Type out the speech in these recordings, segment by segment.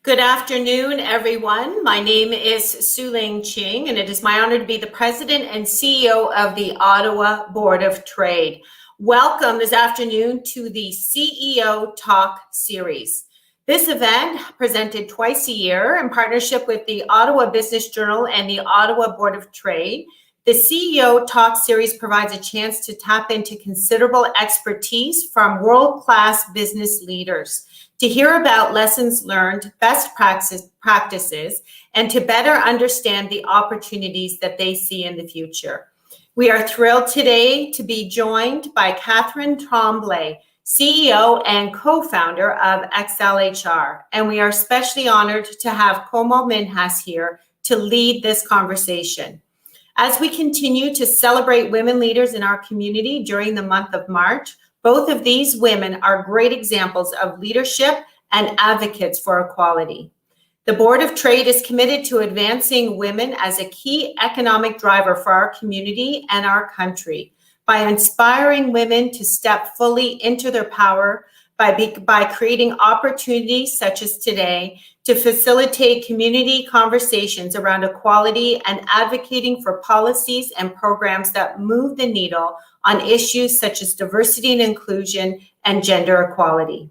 Good afternoon, everyone. My name is Su-Ling Ching, and it is my honor to be the President and CEO of the Ottawa Board of Trade. Welcome this afternoon to the CEO Talk series. This event, presented twice a year in partnership with the Ottawa Business Journal and the Ottawa Board of Trade, the CEO Talk series provides a chance to tap into considerable expertise from world-class business leaders, to hear about lessons learned, best practices, and to better understand the opportunities that they see in the future. We are thrilled today to be joined by Kathryn Tremblay, CEO and co-founder of excelHR, and we are especially honored to have Komal Minhas here to lead this conversation. As we continue to celebrate women leaders in our community during the month of March, both of these women are great examples of leadership and advocates for equality. The Board of Trade is committed to advancing women as a key economic driver for our community and our country by inspiring women to step fully into their power, by creating opportunities such as today to facilitate community conversations around equality and advocating for policies and programs that move the needle on issues such as diversity and inclusion and gender equality.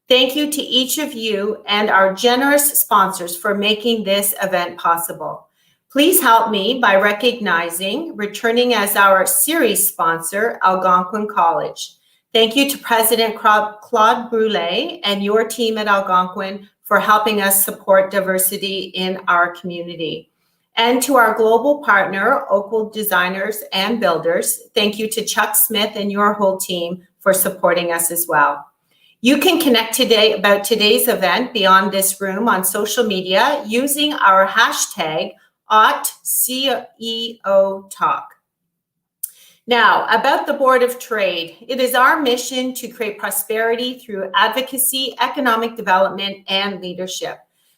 Thank you to each of you and our generous sponsors for making this event possible. Please help me by recognizing, returning as our series sponsor, Algonquin College. Thank you to President Claude Brulé and your team at Algonquin for helping us support diversity in our community. And to our global partner, Oakwood Designers and Builders, thank you to Chuck Smith and your whole team for supporting us as well. You can connect today about today's event beyond this room on social media using our hashtag @CEOTalk. Now, about the Board of Trade, it is our mission to create prosperity through advocacy, economic development, and leadership.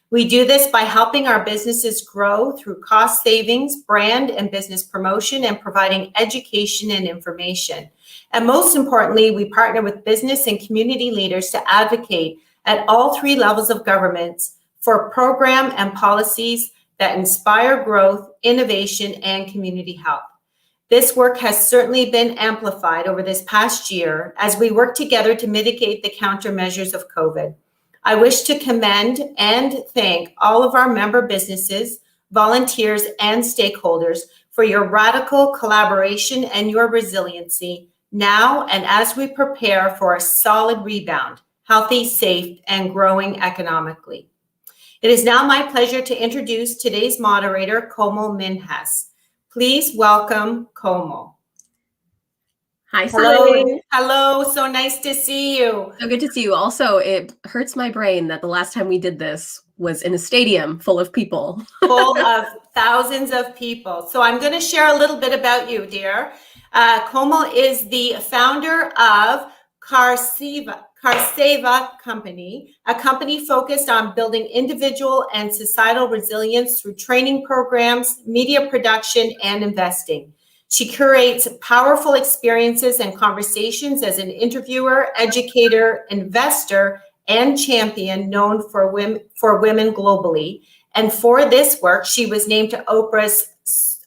We do this by helping our businesses grow through cost savings, brand and business promotion, and providing education and information. And most importantly, we partner with business and community leaders to advocate at all three levels of governments for program and policies that inspire growth, innovation, and community health. This work has certainly been amplified over this past year as we work together to mitigate the countermeasures of COVID. I wish to commend and thank all of our member businesses, volunteers, and stakeholders for your radical collaboration and your resiliency now and as we prepare for a solid rebound, healthy, safe, and growing economically. It is now my pleasure to introduce today's moderator, Komal Minhas. Please welcome Komal. Hi, hello. Hello, so nice to see you. So good to see you. Also, it hurts my brain that the last time we did this was in a stadium full of people. Full of thousands of people. So I'm going to share a little bit about you, dear. Komal is the founder of Carciva Company, a company focused on building individual and societal resilience through training programs, media production, and investing. She curates powerful experiences and conversations as an interviewer, educator, investor, and champion known for women globally. And for this work, she was named to Oprah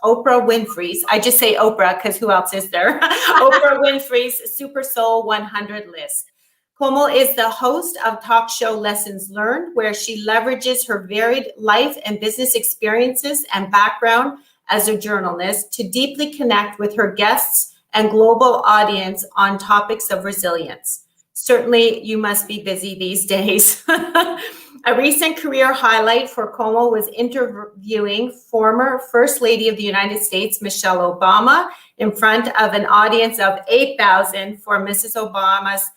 Winfrey's, I just say Oprah because who else is there? Oprah Winfrey's Super Soul 100 list. Komal is the host of talk show Lessons Learned, where she leverages her varied life and business experiences and background as a journalist to deeply connect with her guests and global audience on topics of resilience. Certainly, you must be busy these days. A recent career highlight for Komal was interviewing former First Lady of the United States, Michelle Obama, in front of an audience of 8,000 for Mrs. Obama's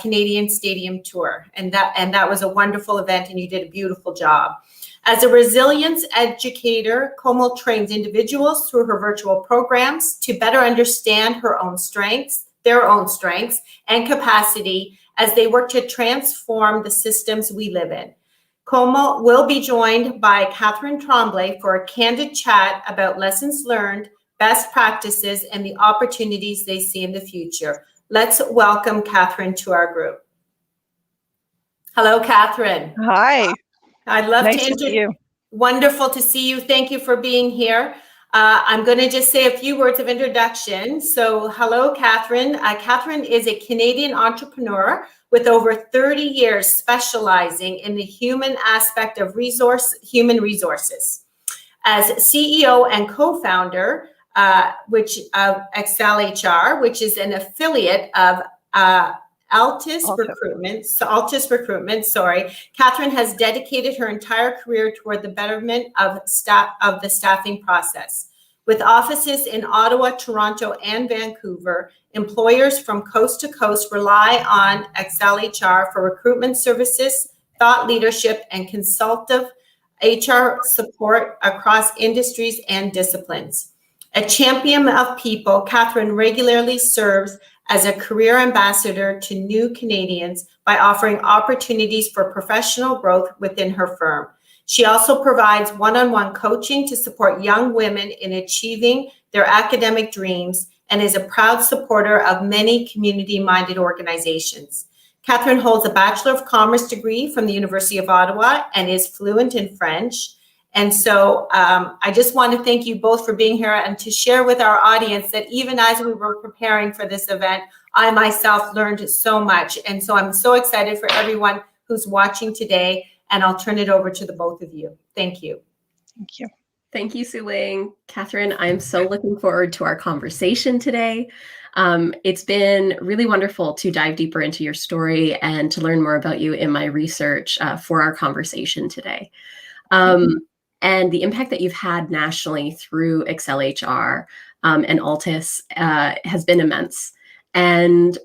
Canadian Stadium Tour. And that was a wonderful event, and you did a beautiful job. As a resilience educator, Komal trains individuals through her virtual programs to better understand their own strengths, and capacity as they work to transform the systems we live in. Komal will be joined by Kathryn Tremblay for a candid chat about lessons learned, best practices, and the opportunities they see in the future. Let's welcome Kathryn to our group. Hello, Kathryn. Hi. I'd love Nice to to see you. Wonderful to see you. Thank you for being here. I'm going to just say a few words of introduction. So, hello, Kathryn. Kathryn is a Canadian entrepreneur with over 30 years specializing in the human aspect of human resources. As CEO and co-founder, of excelHR, which is an affiliate of Altus Recruitment. Kathryn has dedicated her entire career toward the betterment of the staffing process. With offices in Ottawa, Toronto, and Vancouver, employers from coast to coast rely on excelHR for recruitment services, thought leadership, and consultative HR support across industries and disciplines. A champion of people, Kathryn regularly serves as a career ambassador to new Canadians by offering opportunities for professional growth within her firm. She also provides one-on-one coaching to support young women in achieving their academic dreams and is a proud supporter of many community-minded organizations. Kathryn holds a Bachelor of Commerce degree from the University of Ottawa and is fluent in French. And so I just want to thank you both for being here and to share with our audience that even as we were preparing for this event, I myself learned so much. And so I'm so excited for everyone who's watching today, and I'll turn it over to the both of you. Thank you. Thank you. Thank you, Su-Ling. Kathryn, I'm so looking forward to our conversation today. It's been really wonderful to dive deeper into your story and to learn more about you in my research for our conversation today. And the impact that you've had nationally through excelHR and Altus has been immense. And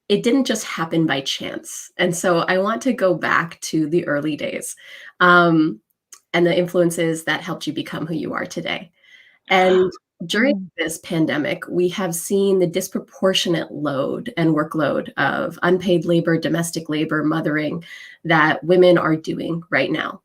it didn't just happen by chance. And so I want to go back to the early days and the influences that helped you become who you are today. And during this pandemic, we have seen the disproportionate load and workload of unpaid labor, domestic labor, mothering that women are doing right now.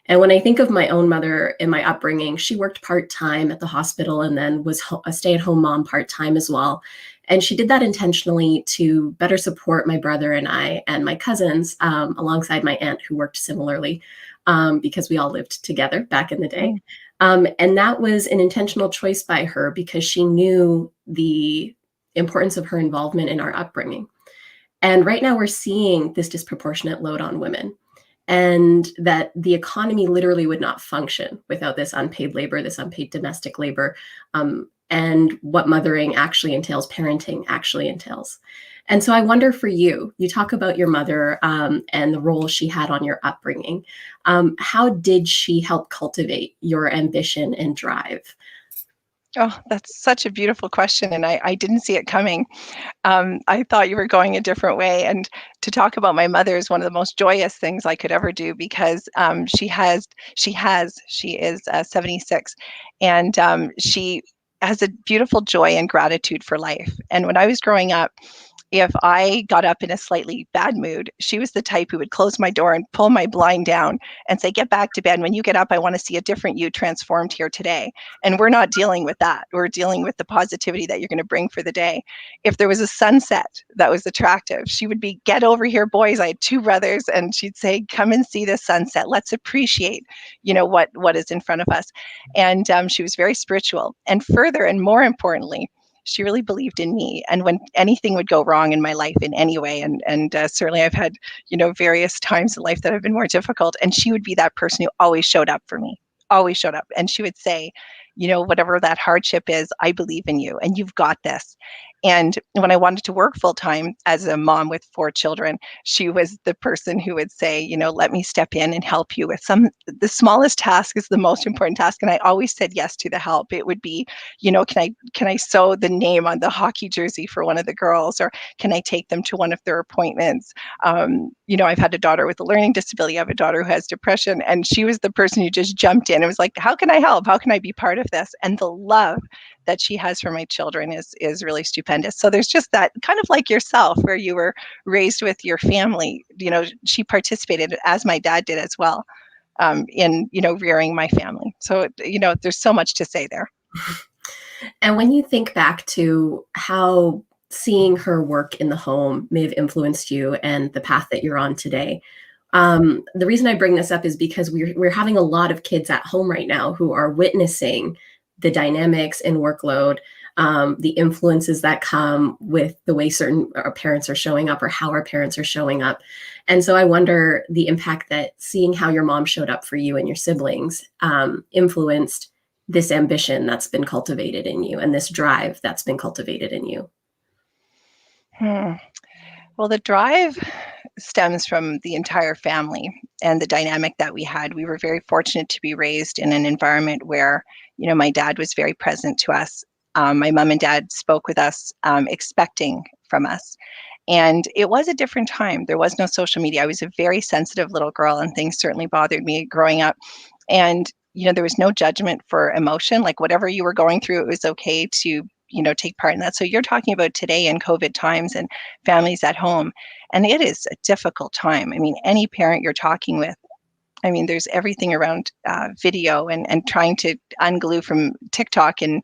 And when I think of my own mother in my upbringing, she worked part-time at the hospital and then was a stay-at-home mom part-time as well. And she did that intentionally to better support my brother and I and my cousins alongside my aunt who worked similarly because we all lived together back in the day. And that was an intentional choice by her because she knew the importance of her involvement in our upbringing. And right now we're seeing this disproportionate load on women. And that the economy literally would not function without this unpaid labor, this unpaid domestic labor, and what mothering actually entails, parenting actually entails. And so I wonder for you, you talk about your mother and the role she had on your upbringing. How did she help cultivate your ambition and drive? Oh, that's such a beautiful question. And I didn't see it coming. I thought you were going a different way. And to talk about my mother is one of the most joyous things I could ever do because she is 76 and she has a beautiful joy and gratitude for life. And when I was growing up, if I got up in a slightly bad mood, she was the type who would close my door and pull my blind down and say, get back to bed. When you get up, I want to see a different you transformed here today. And we're not dealing with that. We're dealing with the positivity that you're going to bring for the day. If there was a sunset that was attractive, she would be, get over here, boys. I had two brothers, and she'd say, come and see the sunset. Let's appreciate, what is in front of us. And she was very spiritual. And further, and more importantly, she really believed in me. And when anything would go wrong in my life in any way, and certainly I've had, various times in life that have been more difficult, and she would be that person who always showed up for me, always showed up. And she would say, whatever that hardship is, I believe in you and you've got this. And when I wanted to work full time as a mom with 4 children, she was the person who would say, let me step in and help you with the smallest task is the most important task. And I always said yes to the help. It would be, can I sew the name on the hockey jersey for one of the girls, or can I take them to one of their appointments? I've had a daughter with a learning disability. I have a daughter who has depression, and she was the person who just jumped in and was like, how can I help? How can I be part of this? And the love that she has for my children is really stupendous. So there's just that kind of like yourself, where you were raised with your family. She participated, as my dad did as well, in rearing my family. So there's so much to say there. And when you think back to how seeing her work in the home may have influenced you and the path that you're on today, The reason I bring this up is because we're having a lot of kids at home right now who are witnessing the dynamics and workload, the influences that come with the way certain our parents are showing up or how our parents are showing up. And so I wonder the impact that seeing how your mom showed up for you and your siblings influenced this ambition that's been cultivated in you and this drive that's been cultivated in you. Well, the drive stems from the entire family and the dynamic that we had. We were very fortunate to be raised in an environment where, my dad was very present to us. My mom and dad spoke with us, expecting from us. And it was a different time. There was no social media. I was a very sensitive little girl, and things certainly bothered me growing up. And, there was no judgment for emotion. Like whatever you were going through, it was okay to, take part in that. So you're talking about today in COVID times and families at home. And it is a difficult time. I mean, any parent you're talking with, there's everything around video and trying to unglue from TikTok and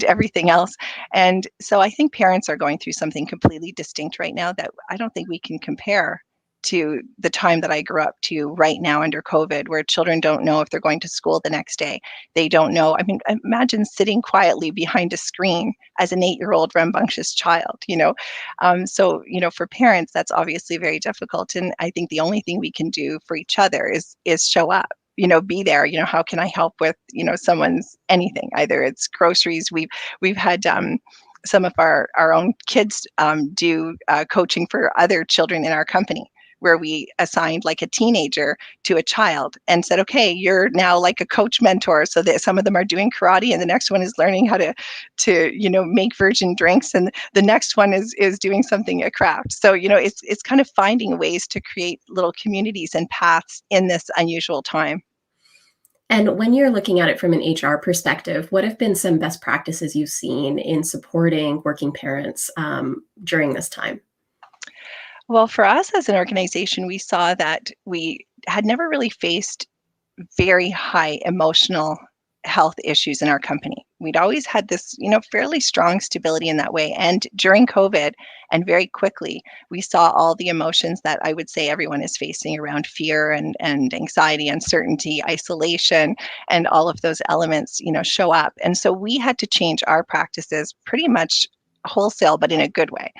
everything else. And so I think parents are going through something completely distinct right now that I don't think we can compare to the time that I grew up to right now under COVID, where children don't know if they're going to school the next day. They don't know. Imagine sitting quietly behind a screen as an 8-year-old rambunctious child, So, for parents, that's obviously very difficult. And I think the only thing we can do for each other is show up, be there. How can I help with, someone's anything? Either it's groceries. We've had some of our own kids do coaching for other children in our company, where we assigned like a teenager to a child and said, okay, you're now like a coach mentor. So that some of them are doing karate, and the next one is learning how to make virgin drinks, and the next one is doing something, a craft. So it's kind of finding ways to create little communities and paths in this unusual time. And when you're looking at it from an HR perspective, what have been some best practices you've seen in supporting working parents during this time? Well, for us as an organization, we saw that we had never really faced very high emotional health issues in our company. We'd always had this, fairly strong stability in that way. And during COVID, and very quickly, we saw all the emotions that I would say everyone is facing around fear and anxiety, uncertainty, isolation, and all of those elements, show up. And so we had to change our practices pretty much wholesale, but in a good way.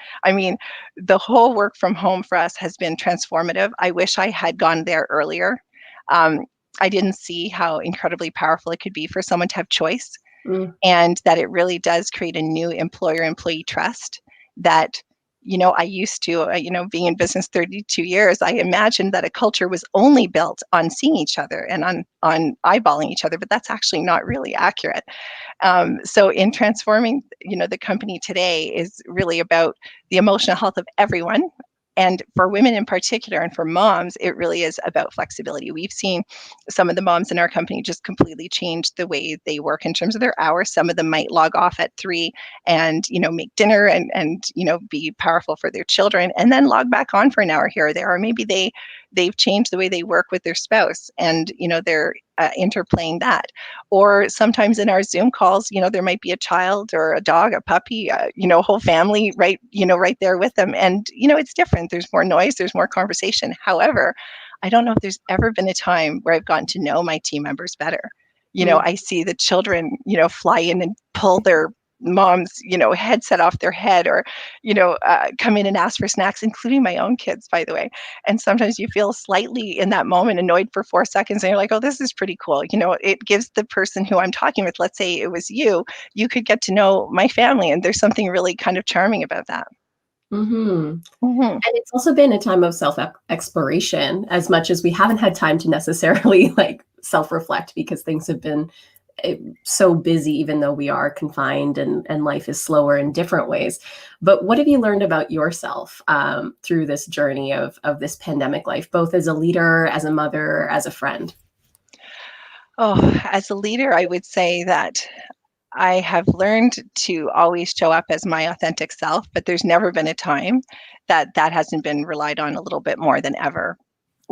The whole work from home for us has been transformative. I wish I had gone there earlier. I didn't see how incredibly powerful it could be for someone to have choice, and that it really does create a new employer-employee trust that, I used to, being in business 32 years, I imagined that a culture was only built on seeing each other and on eyeballing each other, but that's actually not really accurate. So in transforming, the company today is really about the emotional health of everyone. And for women in particular, and for moms, it really is about flexibility. We've seen some of the moms in our company just completely change the way they work in terms of their hours. Some of them might log off at 3 and, make dinner and be powerful for their children, and then log back on for an hour here or there. Or maybe they've changed the way they work with their spouse, and, they're interplaying that. Or sometimes in our Zoom calls, there might be a child or a dog, a puppy, a whole family right there with them. And, it's different. There's more noise, there's more conversation. However, I don't know if there's ever been a time where I've gotten to know my team members better. I see the children, fly in and pull their mom's, headset off their head, or, come in and ask for snacks, including my own kids, by the way. And sometimes you feel slightly in that moment annoyed for 4 seconds, and you're like, oh, this is pretty cool. It gives the person who I'm talking with, let's say it was you could get to know my family, and there's something really kind of charming about that. Mm-hmm. And it's also been a time of self-exploration, as much as we haven't had time to necessarily like self-reflect, because things have been so busy, even though we are confined and life is slower in different ways. But what have you learned about yourself through this journey of this pandemic life, both as a leader, as a mother, as a friend? Oh, as a leader, I would say that I have learned to always show up as my authentic self, but there's never been a time that hasn't been relied on a little bit more than ever.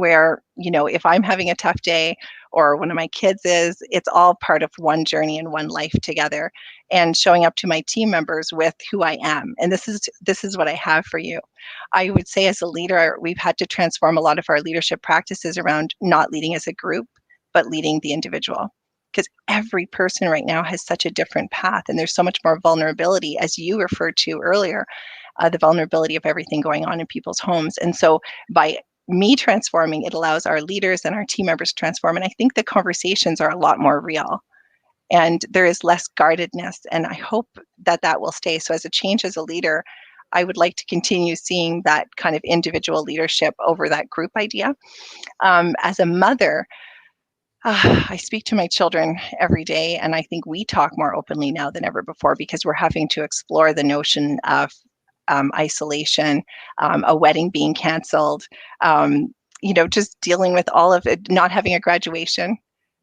where, if I'm having a tough day or one of my kids is, it's all part of one journey and one life together, and showing up to my team members with who I am. And this is what I have for you. I would say as a leader, we've had to transform a lot of our leadership practices around not leading as a group, but leading the individual. Because every person right now has such a different path, and there's so much more vulnerability, as you referred to earlier, the vulnerability of everything going on in people's homes. And so by me transforming, it allows our leaders and our team members to transform. And I think the conversations are a lot more real, and there is less guardedness. And I hope that that will stay. So as a change as a leader, I would like to continue seeing that kind of individual leadership over that group idea. As a mother, I speak to my children every day, and I think we talk more openly now than ever before, because we're having to explore the notion of isolation, a wedding being canceled, just dealing with all of it, not having a graduation,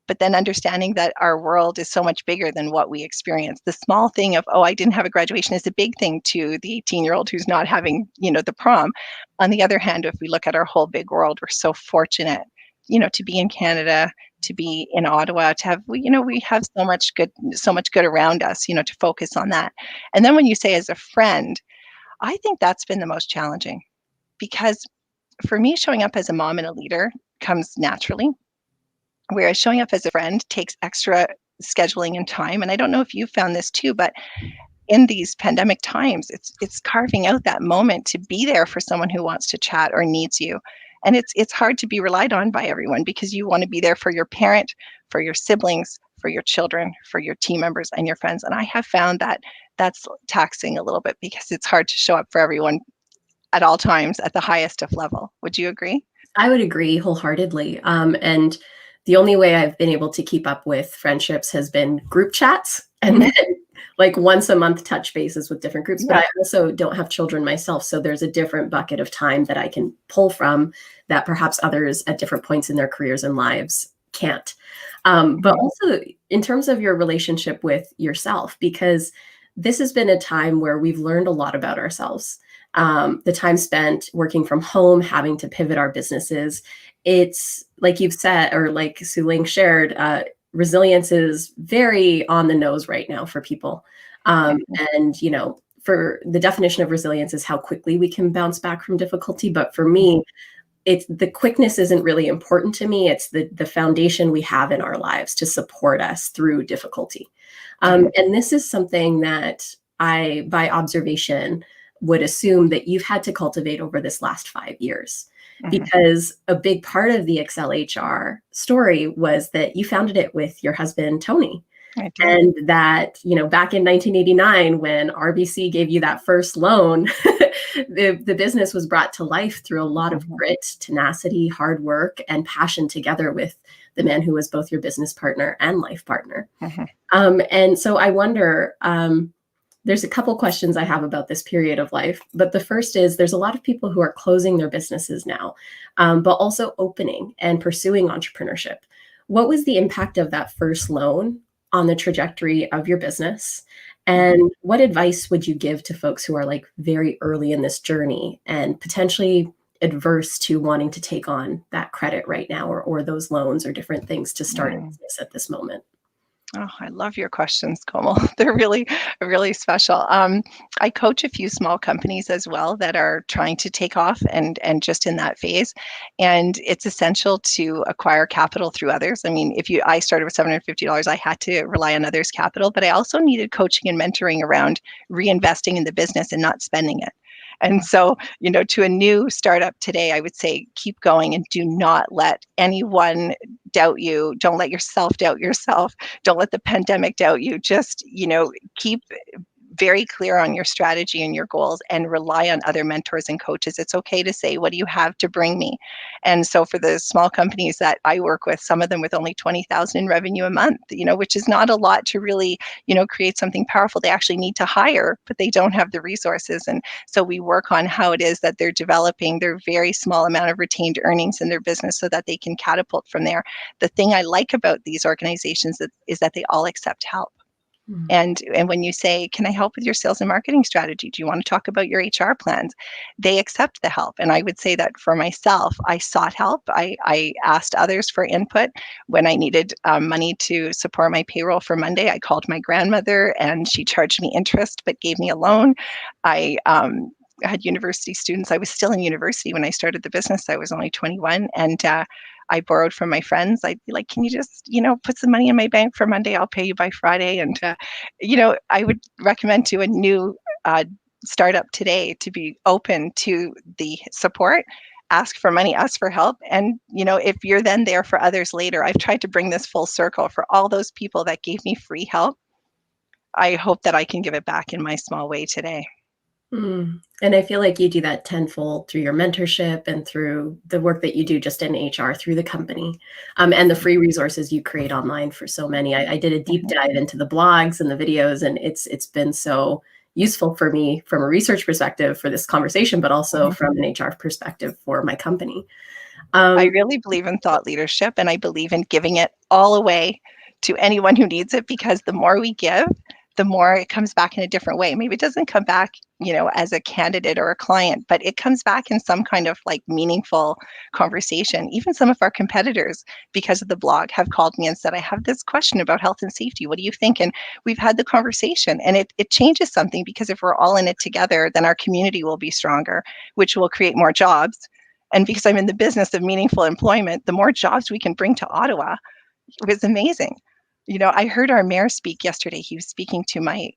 but then understanding that our world is so much bigger than what we experience. The small thing of, oh, I didn't have a graduation is a big thing to the 18-year-old who's not having, the prom. On the other hand, if we look at our whole big world, we're so fortunate, to be in Canada, to be in Ottawa, to have, we have so much good around us, to focus on that. And then when you say as a friend, I think that's been the most challenging, because for me, showing up as a mom and a leader comes naturally, whereas showing up as a friend takes extra scheduling and time. And I don't know if you found this too, but in these pandemic times, it's carving out that moment to be there for someone who wants to chat or needs you. And it's hard to be relied on by everyone, because you want to be there for your parent, for your siblings, for your children, for your team members and your friends. And I have found that that's taxing a little bit, because it's hard to show up for everyone at all times at the highest of level. Would you agree? I would agree wholeheartedly. And the only way I've been able to keep up with friendships has been group chats, and then like once a month touch bases with different groups. But I also don't have children myself, so there's a different bucket of time that I can pull from that perhaps others at different points in their careers and lives can't. But also in terms of your relationship with yourself, because this has been a time where we've learned a lot about ourselves. The time spent working from home, having to pivot our businesses, it's like you've said, or like Su-Ling shared, resilience is very on the nose right now for people. And, for the definition of resilience is how quickly we can bounce back from difficulty. But for me, it's the quickness isn't really important to me. It's the foundation we have in our lives to support us through difficulty. And this is something that I, by observation, would assume that you've had to cultivate over this last 5 years. Because a big part of the excelHR story was that you founded it with your husband, Tony. And that, back in 1989, when RBC gave you that first loan, the business was brought to life through a lot of grit, tenacity, hard work, and passion together with the man who was both your business partner and life partner. And so I wonder, there's a couple questions I have about this period of life, but the first is there's a lot of people who are closing their businesses now, but also opening and pursuing entrepreneurship. What was the impact of that first loan on the trajectory of your business? And what advice would you give to folks who are like very early in this journey and potentially adverse to wanting to take on that credit right now, or those loans or different things to start a business at this moment? Oh, I love your questions, Komal. They're really, really special. I coach a few small companies as well that are trying to take off and just in that phase. And it's essential to acquire capital through others. I mean, I started with $750, I had to rely on others' capital, but I also needed coaching and mentoring around reinvesting in the business and not spending it. And so, to a new startup today, I would say keep going and do not let anyone doubt you. Don't let yourself doubt yourself. Don't let the pandemic doubt you. Just, keep very clear on your strategy and your goals and rely on other mentors and coaches. It's okay to say, what do you have to bring me? And so for the small companies that I work with, some of them with only 20,000 in revenue a month, which is not a lot to really, create something powerful. They actually need to hire, but they don't have the resources. And so we work on how it is that they're developing their very small amount of retained earnings in their business so that they can catapult from there. The thing I like about these organizations is that they all accept help. And when you say, can I help with your sales and marketing strategy? Do you want to talk about your HR plans? They accept the help. And I would say that for myself, I sought help. I asked others for input. When I needed money to support my payroll for Monday, I called my grandmother and she charged me interest but gave me a loan. I had university students. I was still in university when I started the business. I was only 21. And I borrowed from my friends. I'd be like, can you just, put some money in my bank for Monday? I'll pay you by Friday. And, I would recommend to a new startup today to be open to the support, ask for money, ask for help. And, if you're then there for others later, I've tried to bring this full circle for all those people that gave me free help. I hope that I can give it back in my small way today. And I feel like you do that tenfold through your mentorship and through the work that you do just in HR through the company, and the free resources you create online for so many. I did a deep dive into the blogs and the videos, and it's been so useful for me from a research perspective for this conversation, but also from an HR perspective for my company. I really believe in thought leadership, and I believe in giving it all away to anyone who needs it, because the more we give, the more it comes back in a different way. Maybe it doesn't come back, as a candidate or a client, but it comes back in some kind of like meaningful conversation. Even some of our competitors, because of the blog, have called me and said, I have this question about health and safety. What do you think? And we've had the conversation, and it changes something, because if we're all in it together, then our community will be stronger, which will create more jobs. And because I'm in the business of meaningful employment, the more jobs we can bring to Ottawa, it was amazing. I heard our mayor speak yesterday. He was speaking to my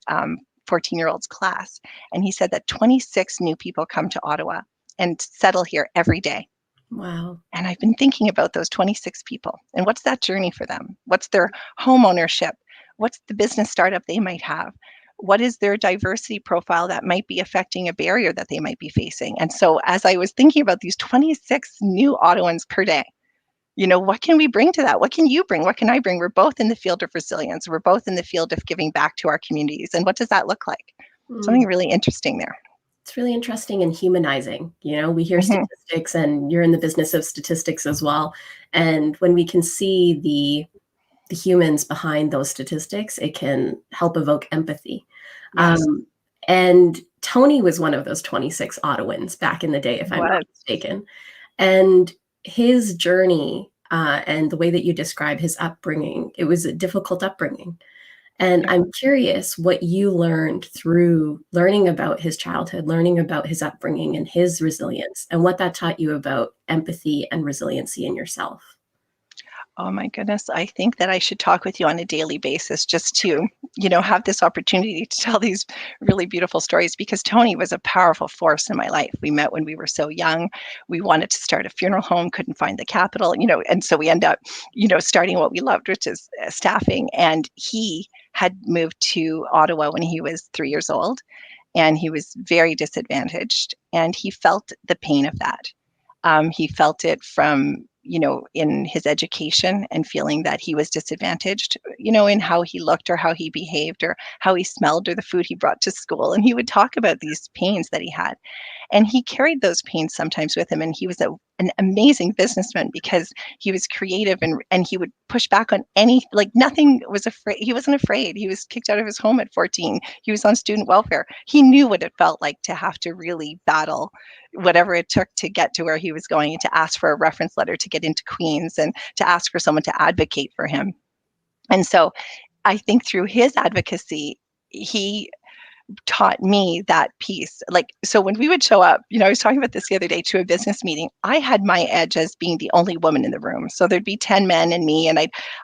14-year-old's class, and he said that 26 new people come to Ottawa and settle here every day. Wow. And I've been thinking about those 26 people and what's that journey for them? What's their home ownership? What's the business startup they might have? What is their diversity profile that might be affecting a barrier that they might be facing? And so as I was thinking about these 26 new Ottawans per day, what can we bring to that? What can you bring? What can I bring? We're both in the field of resilience. We're both in the field of giving back to our communities. And what does that look like? Something really interesting there. It's really interesting and humanizing. We hear statistics, and you're in the business of statistics as well. And when we can see the humans behind those statistics, it can help evoke empathy. Yes. And Tony was one of those 26 Ottawans back in the day, if I'm not mistaken. And his journey and the way that you describe his upbringing, it was a difficult upbringing. And I'm curious what you learned through learning about his childhood, learning about his upbringing and his resilience, and what that taught you about empathy and resiliency in yourself. Oh my goodness. I think that I should talk with you on a daily basis just to, have this opportunity to tell these really beautiful stories, because Tony was a powerful force in my life. We met when we were so young. We wanted to start a funeral home, couldn't find the capital, and so we end up, starting what we loved, which is staffing. And he had moved to Ottawa when he was 3 years old, and he was very disadvantaged, and he felt the pain of that. He felt it from, in his education, and feeling that he was disadvantaged, in how he looked or how he behaved or how he smelled or the food he brought to school. And he would talk about these pains that he had. And he carried those pains sometimes with him. And he was an amazing businessman, because he was creative, and he would push back on nothing was afraid. He wasn't afraid. He was kicked out of his home at 14. He was on student welfare. He knew what it felt like to have to really battle whatever it took to get to where he was going, and to ask for a reference letter to get into Queens, and to ask for someone to advocate for him. And so I think through his advocacy, he taught me that piece. So when we would show up, I was talking about this the other day to a business meeting, I had my edge as being the only woman in the room. So there'd be 10 men and me, and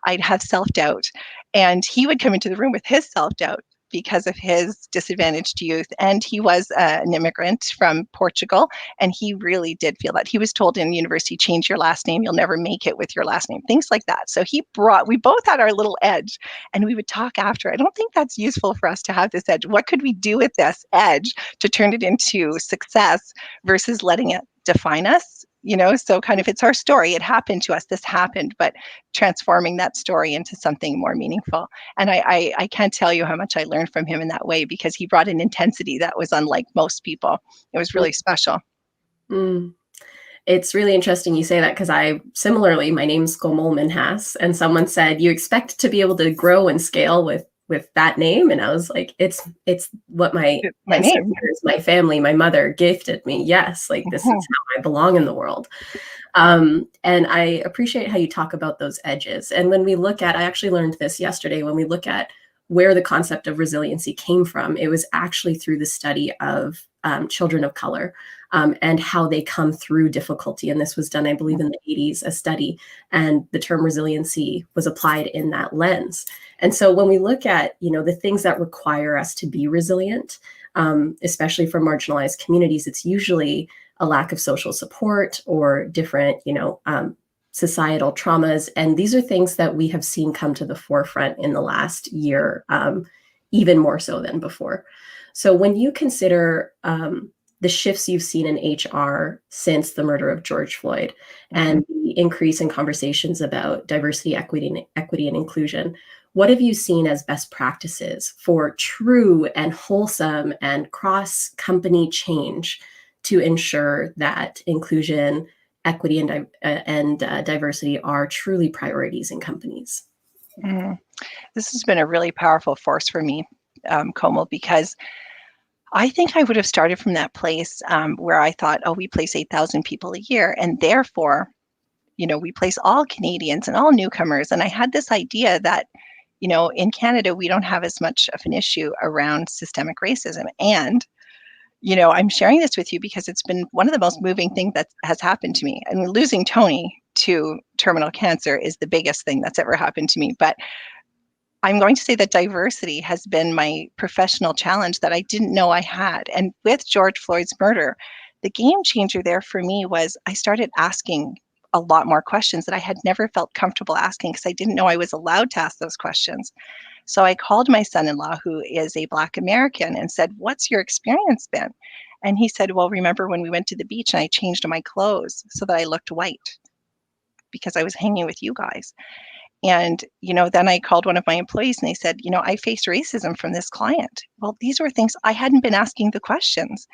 I'd have self-doubt. And he would come into the room with his self-doubt because of his disadvantaged youth. And he was an immigrant from Portugal, and he really did feel that. He was told in university, change your last name, you'll never make it with your last name, things like that. So we both had our little edge, and we would talk after. I don't think that's useful for us to have this edge. What could we do with this edge to turn it into success versus letting it define us? So kind of, it's our story. It happened to us. This happened, but transforming that story into something more meaningful. And I can't tell you how much I learned from him in that way, because he brought an intensity that was unlike most people. It was really special. It's really interesting you say that, because my name's Komal Minhas, and someone said, you expect to be able to grow and scale with that name, and I was like, it's what my My name. ancestors, my family, my mother gifted me. Yes, like this is how I belong in the world. And I appreciate how you talk about those edges. And when we look at, I actually learned this yesterday, when we look at where the concept of resiliency came from, it was actually through the study of children of color and how they come through difficulty. And this was done, I believe, in the 80s, a study, and the term resiliency was applied in that lens. And so when we look at, the things that require us to be resilient, especially for marginalized communities, it's usually a lack of social support or different, societal traumas. And these are things that we have seen come to the forefront in the last year, even more so than before. So when you consider the shifts you've seen in HR since the murder of George Floyd and the increase in conversations about diversity, equity, and inclusion, what have you seen as best practices for true and wholesome and cross-company change to ensure that inclusion, equity, and diversity are truly priorities in companies? This has been a really powerful force for me, Komal, because I think I would have started from that place where I thought, oh, we place 8,000 people a year, and therefore, we place all Canadians and all newcomers. And I had this idea that, in Canada, we don't have as much of an issue around systemic racism. And, I'm sharing this with you because it's been one of the most moving things that has happened to me. And losing Tony to terminal cancer is the biggest thing that's ever happened to me. But I'm going to say that diversity has been my professional challenge that I didn't know I had. And with George Floyd's murder, the game changer there for me was I started asking a lot more questions that I had never felt comfortable asking because I didn't know I was allowed to ask those questions. So I called my son-in-law, who is a Black American, and said, "What's your experience been?" And he said, "Well, remember when we went to the beach and I changed my clothes so that I looked white because I was hanging with you guys." And, then I called one of my employees and they said, "I faced racism from this client." Well, these were things I hadn't been asking the questions.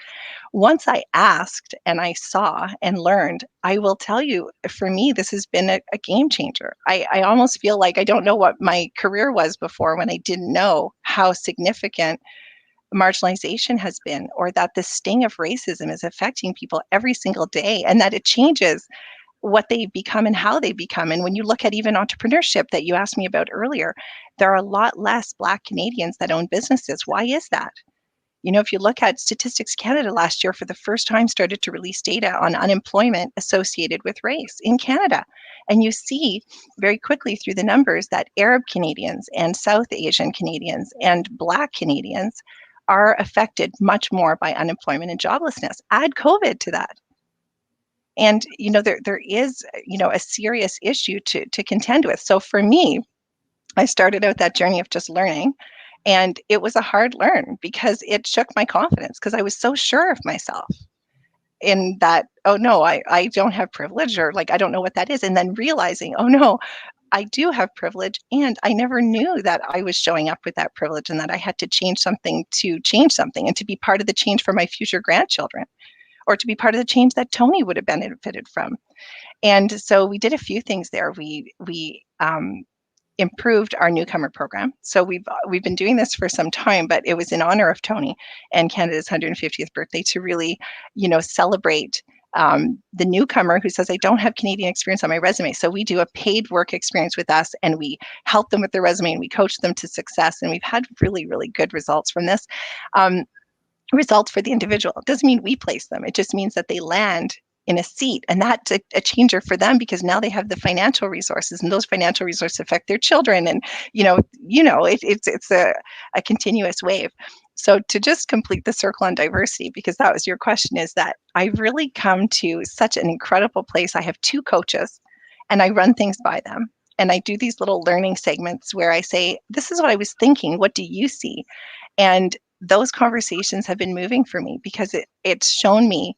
Once I asked and I saw and learned, I will tell you, for me, this has been a game changer. I almost feel like I don't know what my career was before when I didn't know how significant marginalization has been, or that the sting of racism is affecting people every single day, and that it changes what they become and how they become. And when you look at even entrepreneurship that you asked me about earlier, there are a lot less Black Canadians that own businesses. Why is that? If you look at Statistics Canada last year, for the first time, started to release data on unemployment associated with race in Canada. And you see very quickly through the numbers that Arab Canadians and South Asian Canadians and Black Canadians are affected much more by unemployment and joblessness. Add COVID to that. And, there is, a serious issue to contend with. So for me, I started out that journey of just learning, and it was a hard learn because it shook my confidence because I was so sure of myself in that, oh no, I don't have privilege, or like, I don't know what that is. And then realizing, oh no, I do have privilege, and I never knew that I was showing up with that privilege and that I had to change something and to be part of the change for my future grandchildren, or to be part of the change that Tony would have benefited from. And so we did a few things there. We improved our Newcomer Program. So we've been doing this for some time, but it was in honor of Tony and Canada's 150th birthday to really, celebrate the newcomer who says, "I don't have Canadian experience on my resume." So we do a paid work experience with us, and we help them with their resume, and we coach them to success. And we've had really, really good results from this. Results for the individual. It doesn't mean we place them. It just means that they land in a seat, and that's a changer for them because now they have the financial resources, and those financial resources affect their children, and it's a continuous wave. So to just complete the circle on diversity, because that was your question, is that I've really come to such an incredible place. I have 2 coaches, and I run things by them, and I do these little learning segments where I say, "This is what I was thinking. What do you see?" And those conversations have been moving for me because it's shown me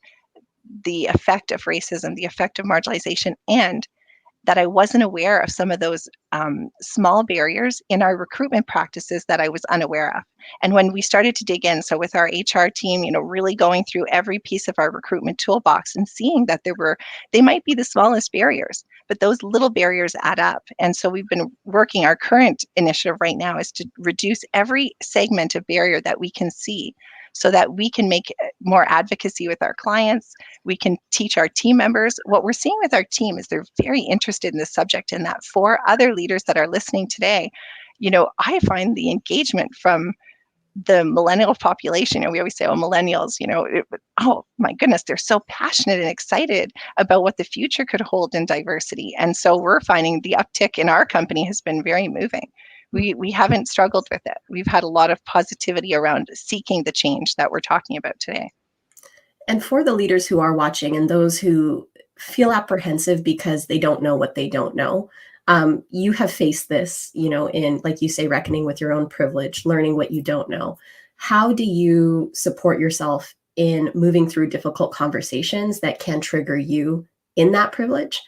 the effect of racism, the effect of marginalization, and that I wasn't aware of some of those small barriers in our recruitment practices that I was unaware of. And when we started to dig in, so with our HR team, really going through every piece of our recruitment toolbox and seeing that they might be the smallest barriers, but those little barriers add up. And so we've been working, our current initiative right now is to reduce every segment of barrier that we can see so that we can make more advocacy with our clients. We can teach our team members. What we're seeing with our team is they're very interested in this subject, and that for other leaders that are listening today, I find the engagement from the millennial population, and we always say, oh, millennials, oh my goodness, they're so passionate and excited about what the future could hold in diversity. And so we're finding the uptick in our company has been very moving. We haven't struggled with it. We've had a lot of positivity around seeking the change that we're talking about today. And for the leaders who are watching and those who feel apprehensive because they don't know what they don't know, you have faced this, in, like you say, reckoning with your own privilege, learning what you don't know. How do you support yourself in moving through difficult conversations that can trigger you in that privilege?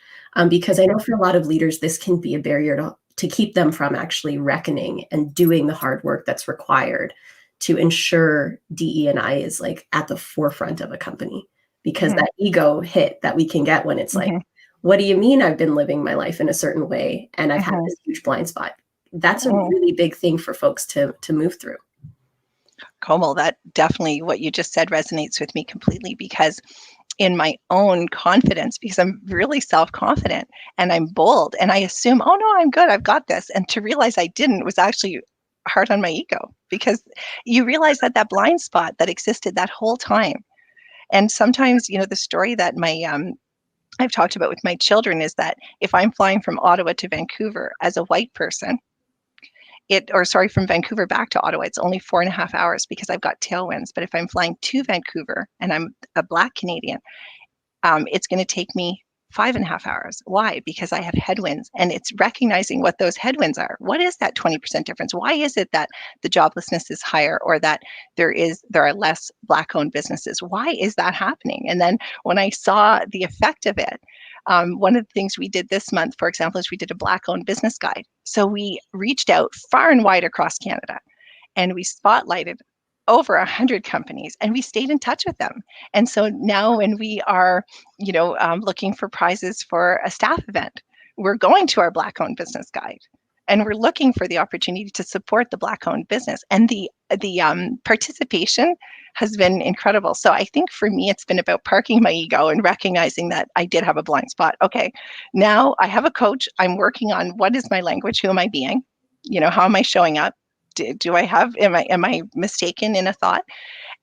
Because I know for a lot of leaders, this can be a barrier to keep them from actually reckoning and doing the hard work that's required to ensure DE&I is like at the forefront of a company, because that ego hit that we can get when it's like, what do you mean I've been living my life in a certain way and I've had this huge blind spot? That's a really big thing for folks to move through. Komal, that definitely what you just said resonates with me completely, because in my own confidence, because I'm really self-confident and I'm bold and I assume, oh no, I'm good, I've got this. And to realize I didn't was actually hard on my ego, because you realize that blind spot that existed that whole time. And sometimes, the story that I've talked about with my children is that if I'm flying from Ottawa to Vancouver as a white person, from Vancouver back to Ottawa, it's only 4.5 hours because I've got tailwinds. But if I'm flying to Vancouver and I'm a Black Canadian, it's going to take me 5.5 hours. Why? Because I have headwinds, and it's recognizing what those headwinds are. What is that 20% difference? Why is it that the joblessness is higher, or that there are less Black-owned businesses? Why is that happening? And then when I saw the effect of it, one of the things we did this month, for example, is we did a Black-owned business guide. So we reached out far and wide across Canada, and we spotlighted over 100 companies, and we stayed in touch with them. And so now when we are, looking for prizes for a staff event, we're going to our Black-owned business guide, and we're looking for the opportunity to support the Black-owned business. And the participation has been incredible. So I think for me, it's been about parking my ego and recognizing that I did have a blind spot. Okay, now I have a coach. I'm working on, what is my language? Who am I being? How am I showing up? Am I mistaken in a thought?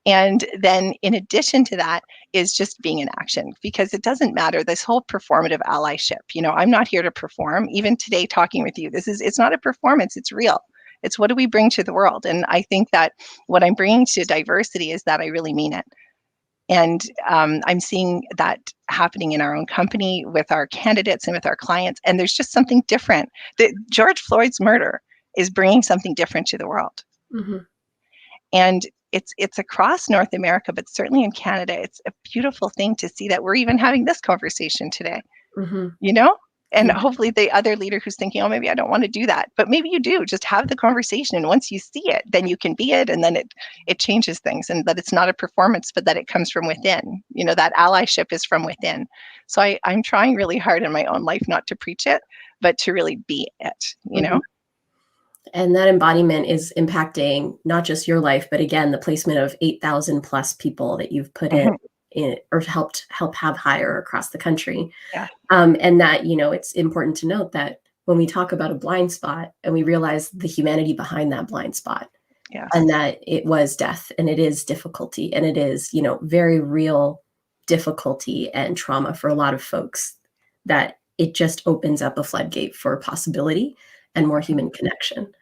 And then in addition to that is just being in action, because it doesn't matter this whole performative allyship. I'm not here to perform. Even today talking with you, it's not a performance, it's real. It's what do we bring to the world? And I think that what I'm bringing to diversity is that I really mean it. And I'm seeing that happening in our own company with our candidates and with our clients. And there's just something different. George Floyd's murder is bringing something different to the world. And it's across North America, but certainly in Canada, it's a beautiful thing to see that we're even having this conversation today, and hopefully the other leader who's thinking, oh, maybe I don't want to do that, but maybe you do, just have the conversation. And once you see it, then you can be it. And then it changes things, and that it's not a performance, but that it comes from within, that allyship is from within. So I'm trying really hard in my own life, not to preach it, but to really be it, And that embodiment is impacting not just your life, but again, the placement of 8,000 plus people that you've put in or help have hire across the country. Yeah. And that, it's important to note that when we talk about a blind spot and we realize the humanity behind that blind spot, and that it was death and it is difficulty and it is, very real difficulty and trauma for a lot of folks, that it just opens up a floodgate for possibility and more human connection.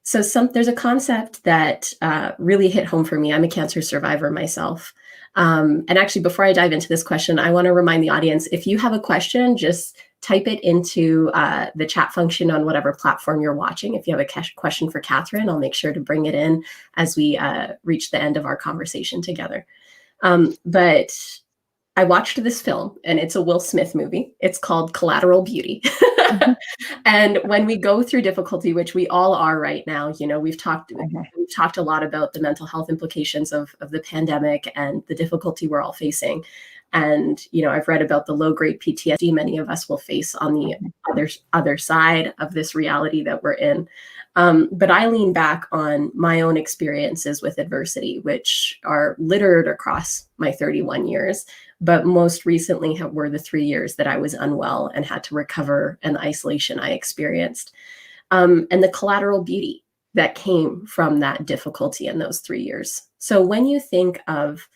So there's a concept that really hit home for me. I'm a cancer survivor myself. And actually, before I dive into this question, I want to remind the audience, if you have a question, just type it into the chat function on whatever platform you're watching. If you have a question for Kathryn, I'll make sure to bring it in as we reach the end of our conversation together. But I watched this film, and it's a Will Smith movie. It's called Collateral Beauty. Mhm. And when we go through difficulty, which we all are right now, we've talked a lot about the mental health implications of the pandemic and the difficulty we're all facing. And I've read about the low-grade PTSD many of us will face on the other side of this reality that we're in. But I lean back on my own experiences with adversity, which are littered across my 31 years. But most recently were the 3 years that I was unwell and had to recover, and the isolation I experienced, and the collateral beauty that came from that difficulty in those 3 years. So when you think of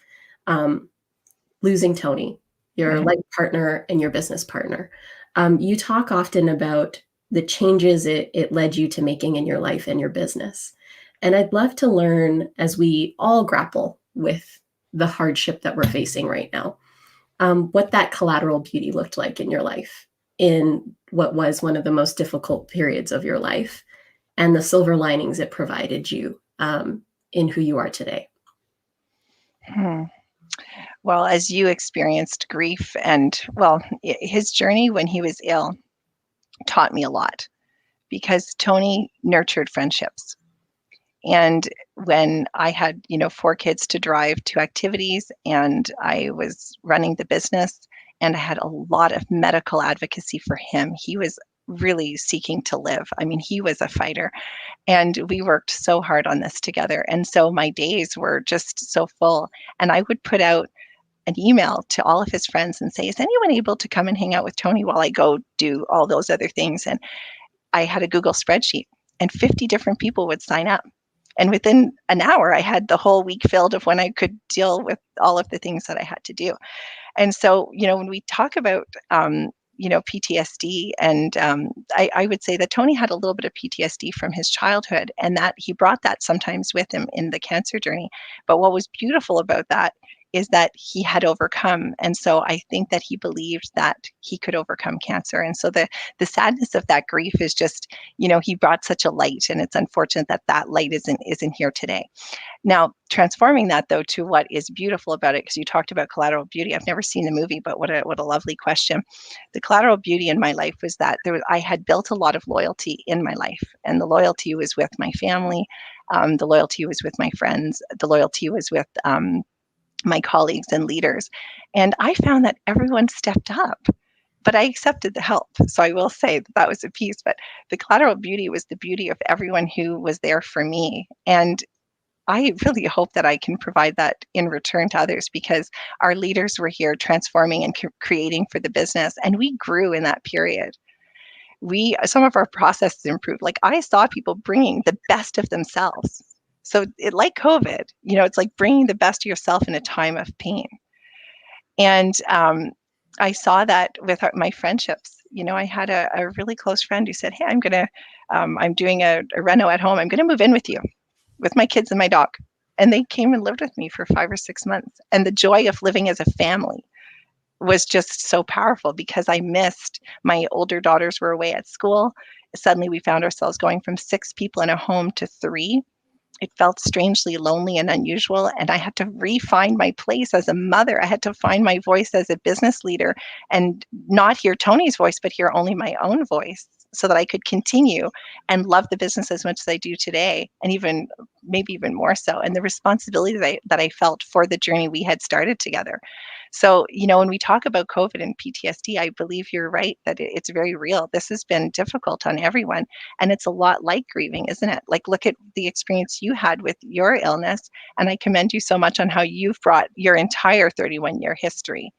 losing Tony, your life partner and your business partner, you talk often about the changes it led you to making in your life and your business. And I'd love to learn, as we all grapple with the hardship that we're facing right now, what that collateral beauty looked like in your life, in what was one of the most difficult periods of your life, and the silver linings it provided you in who you are today. Well, as you experienced grief and, his journey when he was ill taught me a lot, because Tony nurtured friendships. And when I had, 4 kids to drive to activities, and I was running the business, and I had a lot of medical advocacy for him. He was really seeking to live. I mean, he was a fighter, and we worked so hard on this together. And so my days were just so full. And I would put out an email to all of his friends and say, is anyone able to come and hang out with Tony while I go do all those other things? And I had a Google spreadsheet, and 50 different people would sign up. And within an hour, I had the whole week filled of when I could deal with all of the things that I had to do. And so, when we talk about, PTSD, and I would say that Tony had a little bit of PTSD from his childhood, and that he brought that sometimes with him in the cancer journey. But what was beautiful about that is that he had overcome. And so I think that he believed that he could overcome cancer. And so the sadness of that grief is just, he brought such a light, and it's unfortunate that that light isn't here today. Now, transforming that, though, to what is beautiful about it, because you talked about Collateral Beauty. I've never seen the movie, but what a lovely question. The Collateral Beauty in my life was that I had built a lot of loyalty in my life, and the loyalty was with my family, the loyalty was with my friends, the loyalty was with my colleagues and leaders. And I found that everyone stepped up, but I accepted the help. So I will say that was a piece, but the Collateral Beauty was the beauty of everyone who was there for me. And I really hope that I can provide that in return to others, because our leaders were here transforming and creating for the business, and we grew in that period. Some of our processes improved. Like, I saw people bringing the best of themselves. So like COVID, it's like bringing the best of yourself in a time of pain. And I saw that with my friendships. I had a really close friend who said, hey, I'm doing a reno at home. I'm going to move in with you, with my kids and my dog. And they came and lived with me for 5 or 6 months. And the joy of living as a family was just so powerful, because I missed, my older daughters were away at school. Suddenly we found ourselves going from 6 people in a home to 3. It felt strangely lonely and unusual, and I had to refine my place as a mother. I had to find my voice as a business leader, and not hear Tony's voice, but hear only my own voice, so that I could continue and love the business as much as I do today, and maybe even more so, and the responsibility that I felt for the journey we had started together. So, when we talk about COVID and PTSD, I believe you're right that it's very real. This has been difficult on everyone, and it's a lot like grieving, isn't it? Like, look at the experience you had with your illness, and I commend you so much on how you've brought your entire 31-year history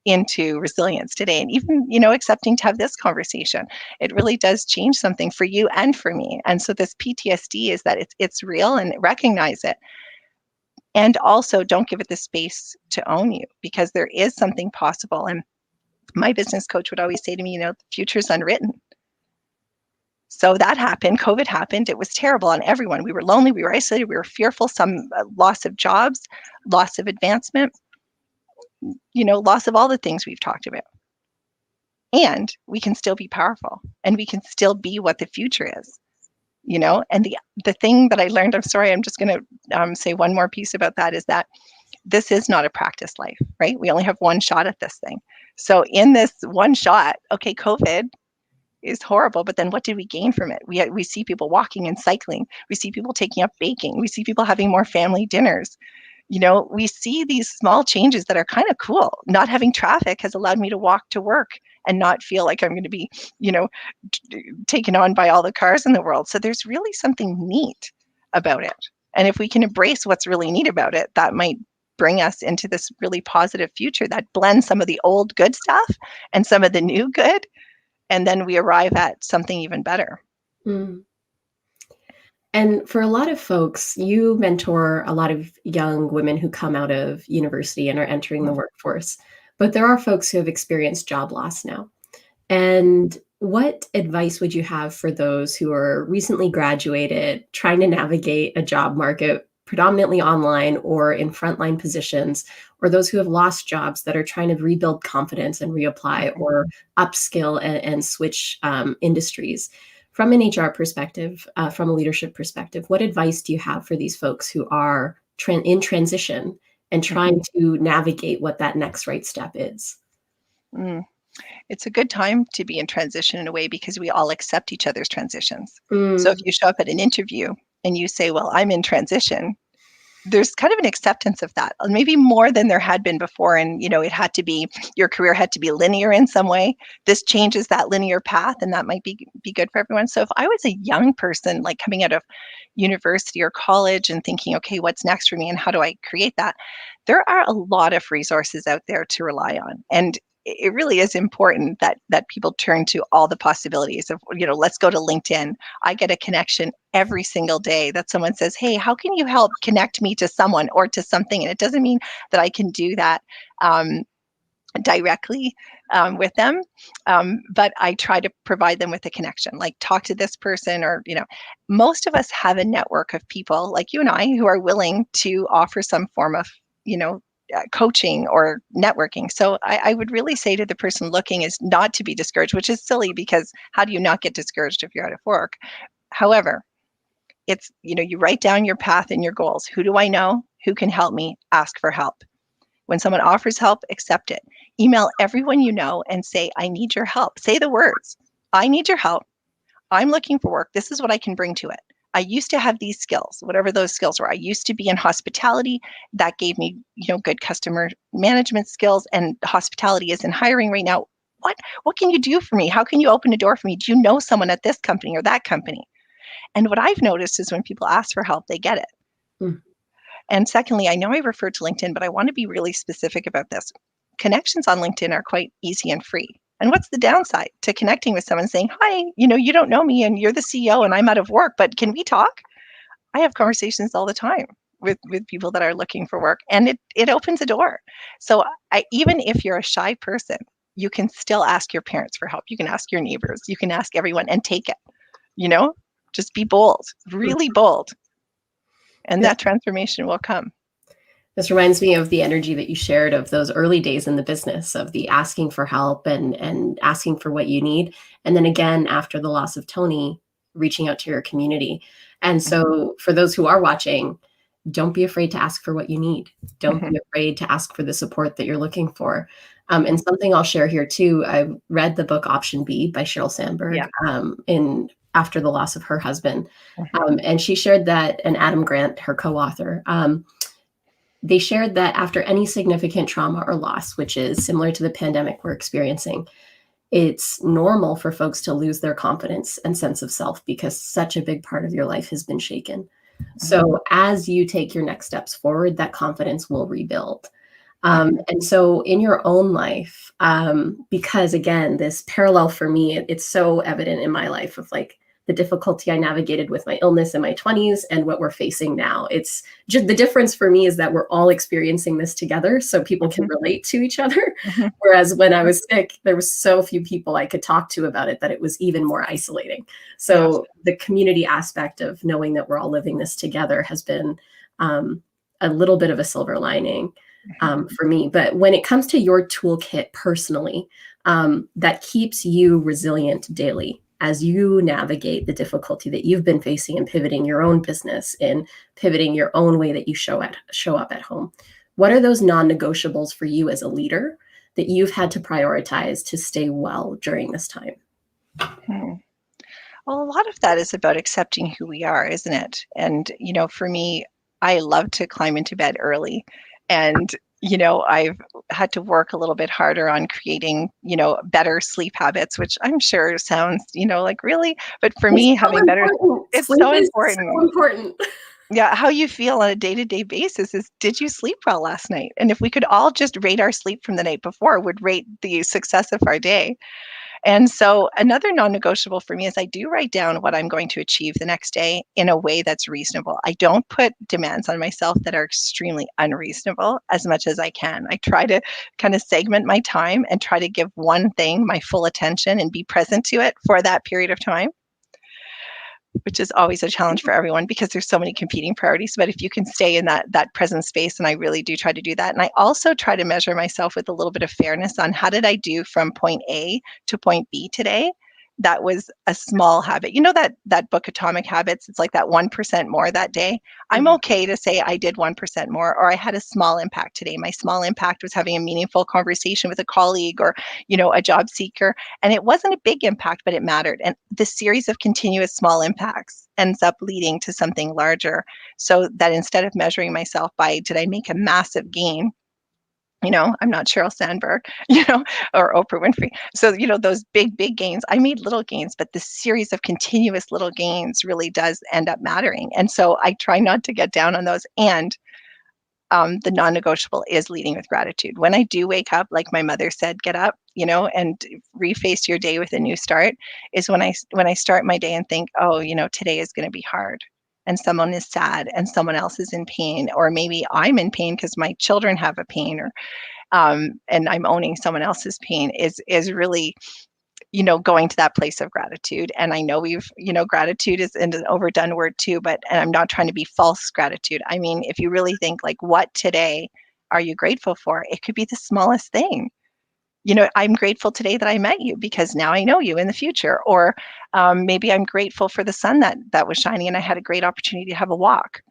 into resilience today, and even accepting to have this conversation. It really does change something for you and for me. And so this PTSD is that it's real, and recognize it, and also don't give it the space to own you, because there is something possible. And my business coach would always say to me, the future is unwritten. So that happened. COVID happened. It was terrible on everyone. We were lonely, we were isolated, we were fearful, some loss of jobs, loss of advancement, loss of all the things we've talked about. And we can still be powerful, and we can still be what the future is. And the thing that I learned, I'm sorry, I'm just going to say one more piece about that, is that this is not a practice life, right? We only have one shot at this thing. So in this one shot, okay, COVID is horrible, but then what did we gain from it? We see people walking and cycling. We see people taking up baking. We see people having more family dinners. We see these small changes that are kind of cool. Not having traffic has allowed me to walk to work and not feel like I'm going to be, taken on by all the cars in the world. So there's really something neat about it. And if we can embrace what's really neat about it, that might bring us into this really positive future that blends some of the old good stuff and some of the new good. And then we arrive at something even better. Mm. And for a lot of folks, you mentor a lot of young women who come out of university and are entering the workforce. But there are folks who have experienced job loss now. And what advice would you have for those who are recently graduated, trying to navigate a job market predominantly online or in frontline positions, or those who have lost jobs that are trying to rebuild confidence and reapply or upskill and switch industries? From an HR perspective, from a leadership perspective, what advice do you have for these folks who are in transition and trying to navigate what that next right step is? It's a good time to be in transition in a way because we all accept each other's transitions. So if you show up at an interview and you say, well, I'm in transition, there's kind of an acceptance of that, maybe more than there had been before. And, it had to be, your career had to be linear in some way. This changes that linear path, and that might be good for everyone. So if I was a young person, like coming out of university or college and thinking, okay, what's next for me and how do I create that? There are a lot of resources out there to rely on. And it really is important that people turn to all the possibilities of, let's go to LinkedIn. I get a connection every single day that someone says, hey, how can you help connect me to someone or to something? And it doesn't mean that I can do that directly with them, but I try to provide them with a connection, like talk to this person, or, most of us have a network of people like you and I who are willing to offer some form of, coaching or networking. So I would really say to the person looking is not to be discouraged, which is silly because how do you not get discouraged if you're out of work? However, it's, you write down your path and your goals. Who do I know? Who can help me? Ask for help. When someone offers help, accept it. Email everyone you know and say, I need your help. Say the words, I need your help. I'm looking for work. This is what I can bring to it. I used to have these skills, whatever those skills were. I used to be in hospitality. That gave me, good customer management skills, and hospitality is in hiring right now. What can you do for me? How can you open a door for me? Do you know someone at this company or that company? And what I've noticed is when people ask for help, they get it. And secondly, I know I referred to LinkedIn, but I want to be really specific about this. Connections on LinkedIn are quite easy and free. And what's the downside to connecting with someone saying, hi, you don't know me and you're the CEO and I'm out of work, but can we talk? I have conversations all the time with people that are looking for work, and it opens a door. So even if you're a shy person, you can still ask your parents for help. You can ask your neighbors. You can ask everyone and take it, just be bold, really bold. And that transformation will come. This reminds me of the energy that you shared of those early days in the business, of the asking for help and asking for what you need. And then again, after the loss of Tony, reaching out to your community. And so for those who are watching, don't be afraid to ask for what you need. Don't be afraid to ask for the support that you're looking for. And something I'll share here too, I read the book Option B by Sheryl Sandberg after the loss of her husband. And she shared that, and Adam Grant, her co-author, they shared that after any significant trauma or loss, which is similar to the pandemic we're experiencing, it's normal for folks to lose their confidence and sense of self because such a big part of your life has been shaken. So as you take your next steps forward, that confidence will rebuild. And so in your own life, because again, this parallel for me, it's so evident in my life of like the difficulty I navigated with my illness in my 20s and what we're facing now. It's just the difference for me is that we're all experiencing this together so people can relate to each other. Whereas when I was sick, there was so few people I could talk to about it that it was even more isolating. So the community aspect of knowing that we're all living this together has been a little bit of a silver lining for me. But when it comes to your toolkit personally, that keeps you resilient daily, as you navigate the difficulty that you've been facing in pivoting your own business and pivoting your own way that you show up at home, What are those non-negotiables for you as a leader that you've had to prioritize to stay well during this time? Hmm. Well, a lot of that is about accepting who we are, isn't it? And, for me, I love to climb into bed early. And, I've had to work a little bit harder on creating, better sleep habits, which I'm sure sounds, like really, but for It's me, so having better, important. it's Sleep so is so important. important. Yeah, how you feel on a day-to-day basis is, did you sleep well last night? And if we could all just rate our sleep from the night before, would rate the success of our day. And so another non-negotiable for me is I do write down what I'm going to achieve the next day in a way that's reasonable. I don't put demands on myself that are extremely unreasonable as much as I can. I try to kind of segment my time and try to give one thing my full attention and be present to it for that period of time, which is always a challenge for everyone because there's so many competing priorities. But if you can stay in that present space, and I really do try to do that. And I also try to measure myself with a little bit of fairness on how did I do from point A to point B today. That was a small habit. You know that book Atomic Habits, it's like that 1% more that day. I'm okay to say I did 1% more, or I had a small impact today. My small impact was having a meaningful conversation with a colleague or, a job seeker. And it wasn't a big impact, but it mattered. And the series of continuous small impacts ends up leading to something larger. So that instead of measuring myself by, did I make a massive gain? I'm not Sheryl Sandberg, or Oprah Winfrey. So, those big, big gains, I made little gains, but the series of continuous little gains really does end up mattering. And so I try not to get down on those. And the non-negotiable is leading with gratitude. When I do wake up, like my mother said, get up, and reface your day with a new start, is when I start my day and think, oh, today is going to be hard. And someone is sad and someone else is in pain, or maybe I'm in pain because my children have a pain, or and I'm owning someone else's pain, is really, going to that place of gratitude. And I know gratitude is an overdone word too, and I'm not trying to be false gratitude. I mean, if you really think like, what today are you grateful for? It could be the smallest thing. I'm grateful today that I met you because now I know you in the future. Or maybe I'm grateful for the sun that was shining and I had a great opportunity to have a walk.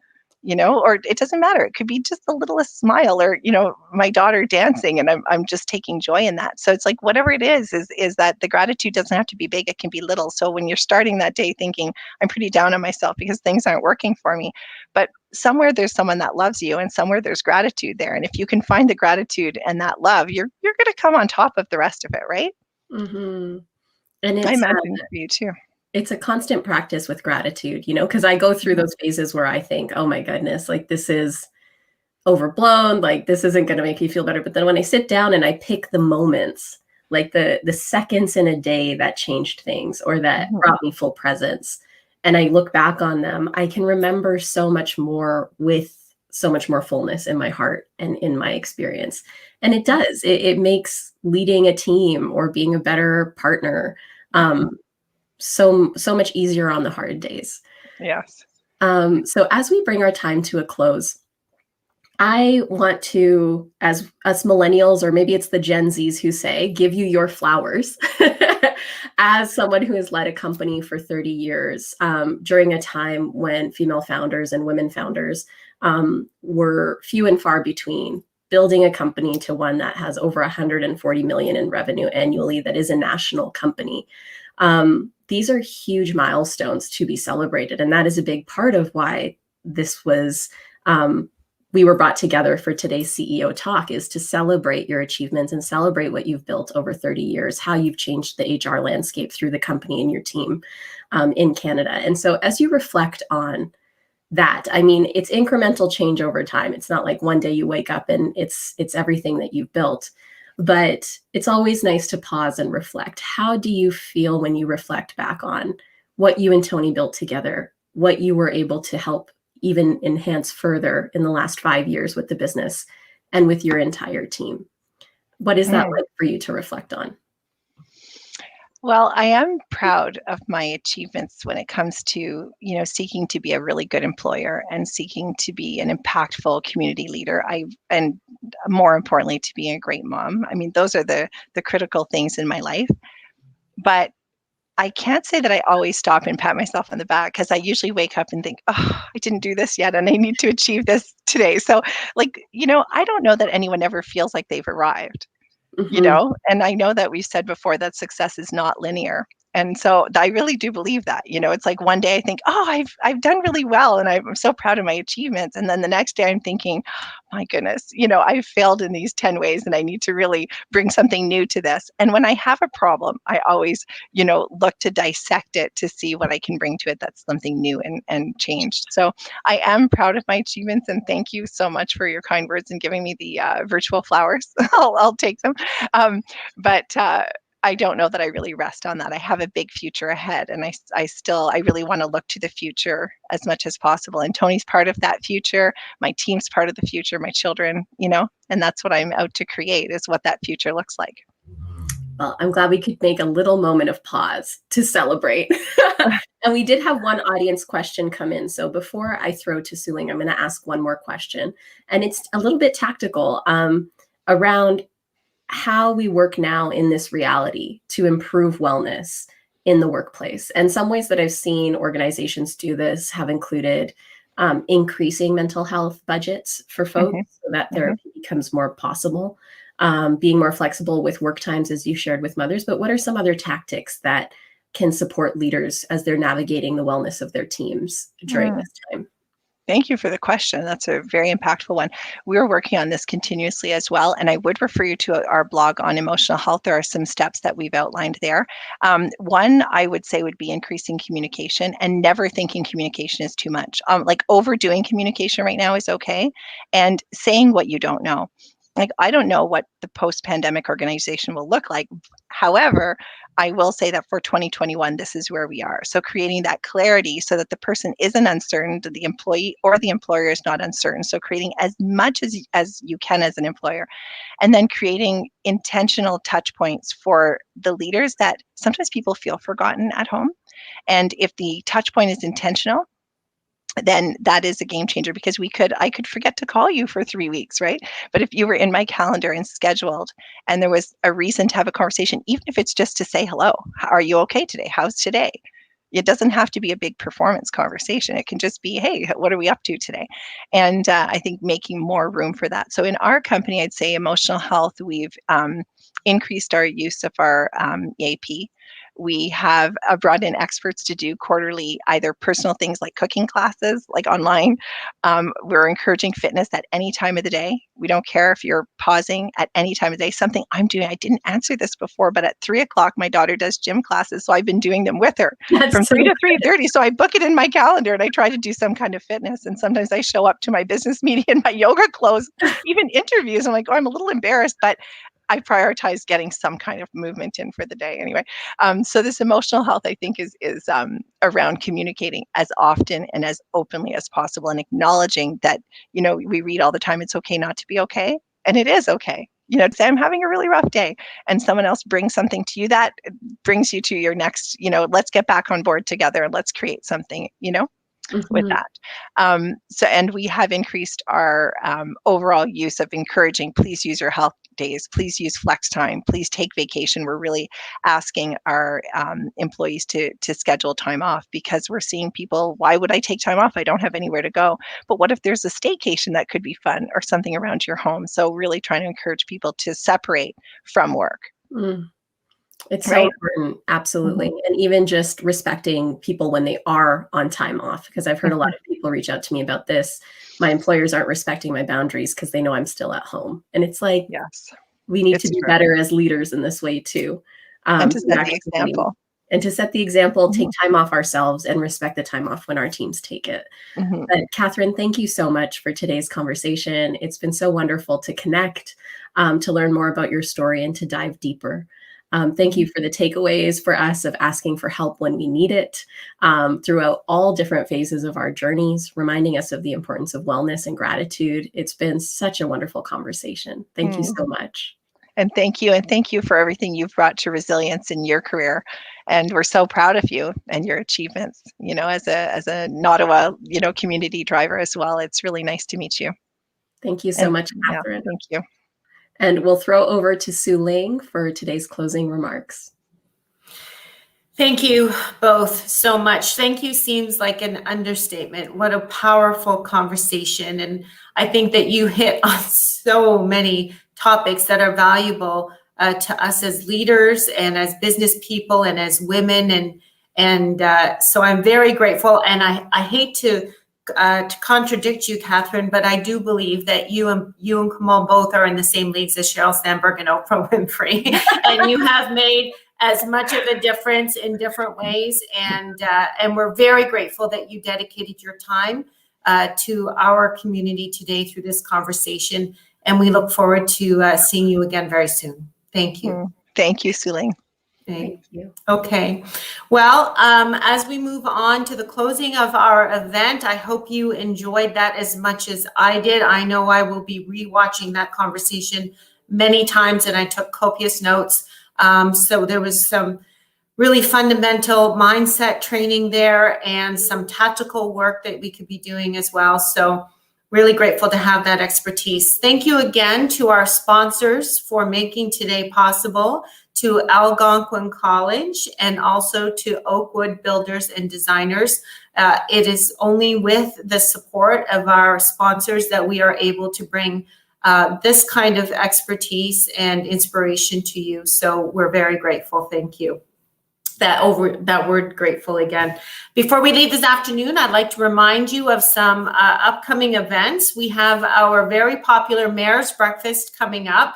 Or it doesn't matter. It could be just the littlest smile, or, my daughter dancing, and I'm just taking joy in that. So it's like, whatever it is that the gratitude doesn't have to be big. It can be little. So when you're starting that day thinking, I'm pretty down on myself because things aren't working for me, but somewhere there's someone that loves you, and somewhere there's gratitude there. And if you can find the gratitude and that love, you're going to come on top of the rest of it, right? Mm-hmm. And I it's imagine for you too. it's a constant practice with gratitude, because I go through those phases where I think, oh my goodness, like this is overblown, like this isn't going to make you feel better. But then when I sit down and I pick the moments, like the seconds in a day that changed things or that brought me full presence, and I look back on them, I can remember so much more with so much more fullness in my heart and in my experience. And it does, it makes leading a team or being a better partner so much easier on the hard days. Yes. So as we bring our time to a close, I want to, as us millennials, or maybe it's the Gen Zs who say, give you your flowers as someone who has led a company for 30 years during a time when female founders and women founders were few and far between, building a company to one that has over 140 million in revenue annually, that is a national company. These are huge milestones to be celebrated. And that is a big part of why this was, we were brought together for today's CEO Talk, is to celebrate your achievements and celebrate what you've built over 30 years, how you've changed the HR landscape through the company and your team in Canada. And so as you reflect on that, I mean, it's incremental change over time. It's not like one day you wake up and it's everything that you've built. But it's always nice to pause and reflect. How do you feel when you reflect back on what you and Tony built together, what you were able to help even enhance further in the last 5 years with the business and with your entire team? What is that like for you to reflect on? Well, I am proud of my achievements when it comes to, seeking to be a really good employer and seeking to be an impactful community leader. And more importantly, to be a great mom. I mean, those are the critical things in my life. But I can't say that I always stop and pat myself on the back, because I usually wake up and think, oh, I didn't do this yet and I need to achieve this today. So, like, I don't know that anyone ever feels like they've arrived. Mhm. And I know that we've said before that success is not linear. And so I really do believe that. It's like one day I think, oh, I've done really well and I'm so proud of my achievements. And then the next day I'm thinking, my goodness, I've failed in these 10 ways and I need to really bring something new to this. And when I have a problem, I always, look to dissect it to see what I can bring to it that's something new and changed. So I am proud of my achievements, and thank you so much for your kind words and giving me the virtual flowers. I'll take them. But I don't know that I really rest on that. I have a big future ahead, and I really want to look to the future as much as possible. And Tony's part of that future. My team's part of the future. My children, and that's what I'm out to create, is what that future looks like. Well, I'm glad we could make a little moment of pause to celebrate. And we did have one audience question come in. So before I throw to Suling, I'm going to ask one more question. And it's a little bit tactical around how we work now in this reality to improve wellness in the workplace. And some ways that I've seen organizations do this have included increasing mental health budgets for folks so that therapy becomes more possible, being more flexible with work times, as you shared with mothers. But what are some other tactics that can support leaders as they're navigating the wellness of their teams during this time? Thank you for the question. That's a very impactful one. We're working on this continuously as well, and I would refer you to our blog on emotional health. There are some steps that we've outlined there. One, I would say, would be increasing communication and never thinking communication is too much. Like overdoing communication right now is okay, and saying what you don't know. Like, I don't know what the post-pandemic organization will look like. However, I will say that for 2021, this is where we are. So creating that clarity so that the person isn't uncertain, the employee or the employer is not uncertain. So creating as much as you can as an employer, and then creating intentional touch points for the leaders that sometimes people feel forgotten at home. And if the touch point is intentional, then that is a game changer, because I could forget to call you for 3 weeks, right? But if you were in my calendar and scheduled, and there was a reason to have a conversation, even if it's just to say hello, are you okay today? How's today? It doesn't have to be a big performance conversation. It can just be, hey, what are we up to today? And I think making more room for that. So in our company, I'd say emotional health, we've increased our use of our EAP. We have brought in experts to do quarterly, either personal things like cooking classes, like online. We're encouraging fitness at any time of the day. We don't care if you're pausing at any time of day. Something I'm doing, I didn't answer this before, but at 3:00, my daughter does gym classes. So I've been doing them with her from 3 to 3:30. So I book it in my calendar and I try to do some kind of fitness. And sometimes I show up to my business meeting in my yoga clothes, even interviews. I'm like, oh, I'm a little embarrassed, but I prioritize getting some kind of movement in for the day anyway. So this emotional health, I think, is around communicating as often and as openly as possible, and acknowledging that, we read all the time, it's okay not to be okay. And it is okay. Say I'm having a really rough day, and someone else brings something to you that brings you to your next, let's get back on board together and let's create something, with that. And we have increased our overall use of encouraging, please use your health days, please use flex time, please take vacation. We're really asking our employees to schedule time off, because we're seeing people, why would I take time off? I don't have anywhere to go. But what if there's a staycation that could be fun, or something around your home? So really trying to encourage people to separate from work. It's so Right. important. Absolutely. And even just respecting people when they are on time off, because I've heard a lot of people reach out to me about this. My employers aren't respecting my boundaries because they know I'm still at home. And it's like, Yes, we need it's to be true. better as leaders in this way too. And to set the example. And to set the example, take time off ourselves and respect the time off when our teams take it. But Kathryn, thank you so much for today's conversation. It's been so wonderful to connect, to learn more about your story and to dive deeper. Thank you for the takeaways for us of asking for help when we need it, throughout all different phases of our journeys, reminding us of the importance of wellness and gratitude. It's been such a wonderful conversation. Thank you so much. And thank you. And thank you for everything you've brought to resilience in your career. And we're so proud of you and your achievements, as a Ottawa, community driver as well. It's really nice to meet you. Thank you so much, Yeah, Kathryn. thank you. And we'll throw over to Suling for today's closing remarks. Thank you both so much. Thank you seems like an understatement. What a powerful conversation. And I think that you hit on so many topics that are valuable to us as leaders and as business people and as women. And so I'm very grateful. And I hate to contradict you, Kathryn, but I do believe that you and Komal both are in the same leagues as Sheryl Sandberg and Oprah Winfrey. And you have made as much of a difference in different ways. And we're very grateful that you dedicated your time to our community today through this conversation. And we look forward to seeing you again very soon. Thank you. Thank you, Suling. Thank you. Okay. Well, as we move on to the closing of our event, I hope you enjoyed that as much as I did. I know I will be rewatching that conversation many times, and I took copious notes. So there was some really fundamental mindset training there and some tactical work that we could be doing as well. So really grateful to have that expertise. Thank you again to our sponsors for making today possible, to Algonquin College and also to Oakwood Builders and Designers. It is only with the support of our sponsors that we are able to bring this kind of expertise and inspiration to you. So we're very grateful. Thank you. That word grateful again. Before we leave this afternoon, I'd like to remind you of some upcoming events. We have our very popular Mayor's Breakfast coming up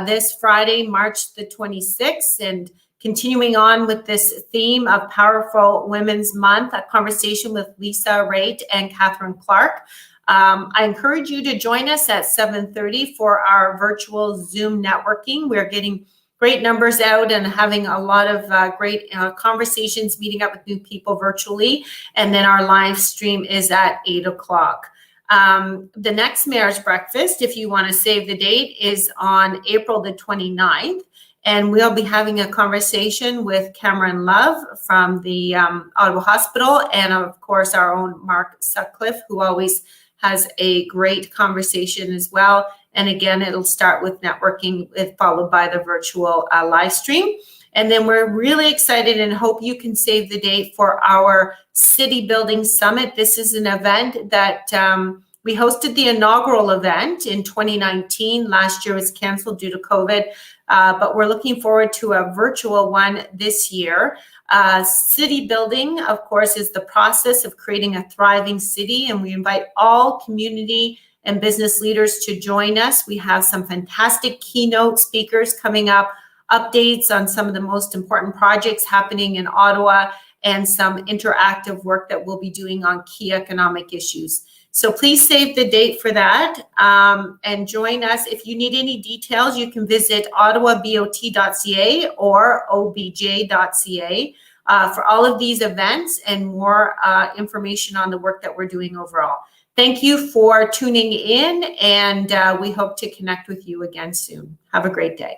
this Friday, March the 26th, and continuing on with this theme of Powerful Women's Month, a conversation with Lisa Raitt and Catherine Clark. I encourage you to join us at 7:30 for our virtual Zoom networking. We're getting great numbers out and having a lot of great conversations, meeting up with new people virtually. And then our live stream is at 8 o'clock. The next Mayor's Breakfast, if you want to save the date, is on April the 29th. And we'll be having a conversation with Cameron Love from the Ottawa Hospital, and of course our own Mark Sutcliffe, who always has a great conversation as well. And again, it'll start with networking, followed by the virtual live stream. And then we're really excited and hope you can save the date for our City Building Summit. This is an event that we hosted the inaugural event in 2019. Last year was canceled due to COVID, but we're looking forward to a virtual one this year. City building, of course, is the process of creating a thriving city, and we invite all community and business leaders to join us. We have some fantastic keynote speakers coming up, updates on some of the most important projects happening in Ottawa, and some interactive work that we'll be doing on key economic issues. So please save the date for that and join us. If you need any details, you can visit ottawabot.ca or obj.ca for all of these events and more information on the work that we're doing overall. Thank you for tuning in, and we hope to connect with you again soon. Have a great day.